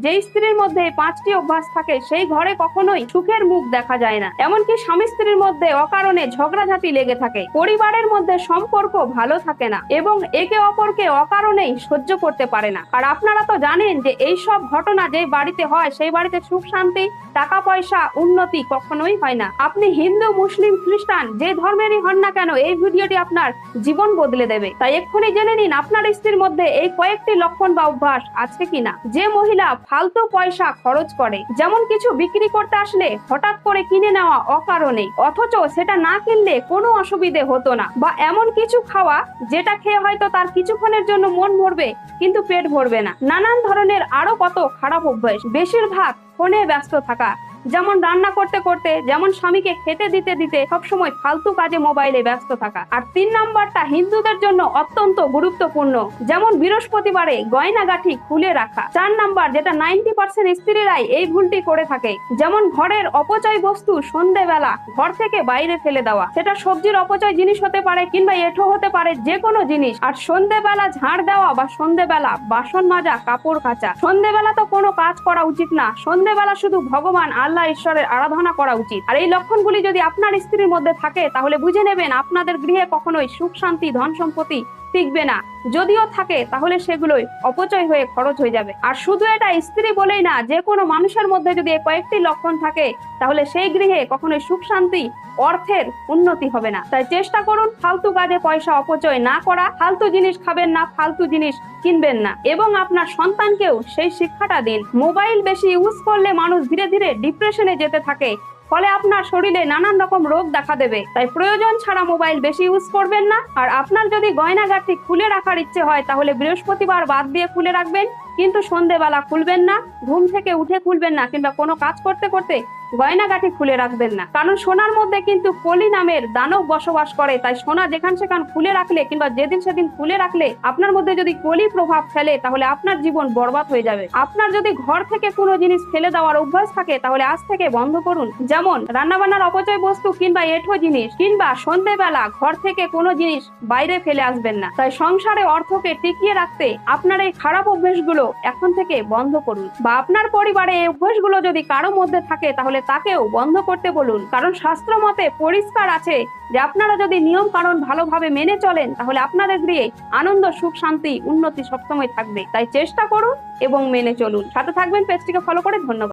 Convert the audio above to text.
যে স্ত্রীর মধ্যে এই 5টি অভ্যাস থাকে সেই ঘরে কখনোই সুখের মুখ দেখা যায় না। এমনকি স্বামী স্ত্রীর মধ্যে অকারণে ঝগড়াঝাটি লেগে থাকে, পরিবারের মধ্যে সম্পর্ক ভালো থাকে না এবং একে অপরকে অকারণেই সহ্য করতে পারে না। আর আপনারা তো জানেন যে এই সব ঘটনা যে বাড়িতে হয় সেই বাড়িতে সুখ শান্তি, টাকা পয়সা, উন্নতি কখনোই হয় না। আপনি হিন্দু, মুসলিম, খ্রিস্টান যে ধর্মেরই হন না কেন, এই ভিডিওটি আপনার জীবন বদলে দেবে। তাই এক্ষুনি জেনে নিন আপনার স্ত্রীর মধ্যে এই কয়েকটি লক্ষণ বা অভ্যাস আছে কিনা। যে মহিলা ফালতু পয়সা খরচ করে, যেমন কিছু বিক্রি করতে আসলে হঠাৎ করে কিনে নেওয়া অকারণে, অথচ সেটা না কিনলে কোনো অসুবিধে হতো না, বা এমন কিছু খাওয়া যেটা খেয়ে হয়তো তার কিছুক্ষণের জন্য মন ভরবে কিন্তু পেট ভরবে না। নানান ধরনের আরো কত খারাপ অভ্যাস। বেশিরভাগ ফোনে ব্যস্ত থাকা, যেমন রান্না করতে করতে, যেমন স্বামীকে খেতে দিতে দিতে সবসময় ফালতু কাজে মোবাইলে ব্যস্ত থাকা। আর 3 নাম্বারটা হিন্দুদের জন্য অত্যন্ত গুরুত্বপূর্ণ, যেমন বৃহস্পতিবারে গয়নাগাঠি খুলে রাখা। 4 নাম্বার, যেটা 90% স্ত্রীরাই এই ভুলটি করে থাকে, যেমন ঘরের অপচয় বস্তু সন্ধ্যেবেলা ঘর থেকে বাইরে ফেলে দেওয়া। সেটা সবজির অপচয় জিনিস হতে পারে কিংবা এঁঠো হতে পারে, যে কোনো জিনিস। আর সন্ধ্যেবেলা ঝাড় দেওয়া বা সন্ধ্যেবেলা বাসন মাজা, কাপড় কাচা। সন্ধ্যেবেলা তো কোনো কাজ করা উচিত না, সন্ধ্যেবেলা শুধু ভগবান আল্লাহ ঈশ্বরের আরাধনা করা উচিত। আর এই লক্ষণগুলি যদি আপনার স্ত্রীর মধ্যে থাকে তাহলে বুঝে নেবেন আপনাদের গৃহে কখনোই সুখ শান্তি, ধন সম্পত্তি টিকবে না। যদিও থাকে তাহলে সেগুলোই অপচয় হয়ে খরচ হয়ে যাবে। আর শুধু এটা স্ত্রী বলেই না, যে কোনো মানুষের মধ্যে যদি এই কয়েকটি লক্ষণ থাকে তাহলে সেই গৃহে কখনোই সুখ শান্তি, অর্থের উন্নতি হবে না। তাই চেষ্টা করুন ফালতু কাজে পয়সা অপচয় না করা, ফালতু জিনিস খাবেন না, ফালতু জিনিস কিনবেন না, এবং আপনার সন্তানকেও সেই শিক্ষাটা দিন। মোবাইল বেশি ইউজ করলে মানুষ ধীরে ধীরে ডিপ্রেশনে যেতে থাকে, ফলে আপনার শরীরে নানান রকম রোগ দেখা দেবে। তাই প্রয়োজন ছাড়া মোবাইল বেশি ইউজ করবেন না। আর আপনার যদি গয়নাগাঠি খুলে রাখার ইচ্ছে হয় তাহলে বৃহস্পতিবার বাদ দিয়ে খুলে রাখবেন, কিন্তু সন্ধ্যেবেলা খুলবেন না, ঘুম থেকে উঠে খুলবেন না, কিংবা কোনো কাজ করতে করতে গয়নাগাঠি খুলে রাখবেন না। কারণ সোনার মধ্যে কিন্তু কলি নামের দানব বসবাস করে। তাই সোনা যেখান সেখান খুলে রাখলে কিংবা যেদিন সেদিন খুলে রাখলে আপনার মধ্যে যদি কলি প্রভাব ফেলে তাহলে আপনার জীবন বরবাদ হয়ে যাবে। আপনার যদি ঘর থেকে কোনো জিনিস ফেলে দেওয়ার অভ্যাস থাকে তাহলে আজ থেকে বন্ধ করুন, যেমন রান্নাবান্নার অপচয় বস্তু কিংবা এঁঠো জিনিস, কিংবা সন্ধ্যেবেলা ঘর থেকে কোনো জিনিস বাইরে ফেলে আসবেন না। তাই সংসারে অর্থকে টিকিয়ে রাখতে আপনার এই খারাপ অভ্যাসগুলো এখন থেকে বন্ধ করুন। বা আপনার পরিবারে এই অভ্যাসগুলো যদি কারো মধ্যে থাকে তাহলে তাকেও বন্ধ করতে বলুন। কারণ শাস্ত্র মতে পরিষ্কার আছে যে আপনারা যদি নিয়ম কানুন ভালোভাবে মেনে চলেন তাহলে আপনাদের গৃহে আনন্দ, সুখ শান্তি, উন্নতি সবসময় থাকবে। তাই চেষ্টা করুন এবং মেনে চলুন। সাথে থাকবেন, পেজটিকে ফলো করে। ধন্যবাদ।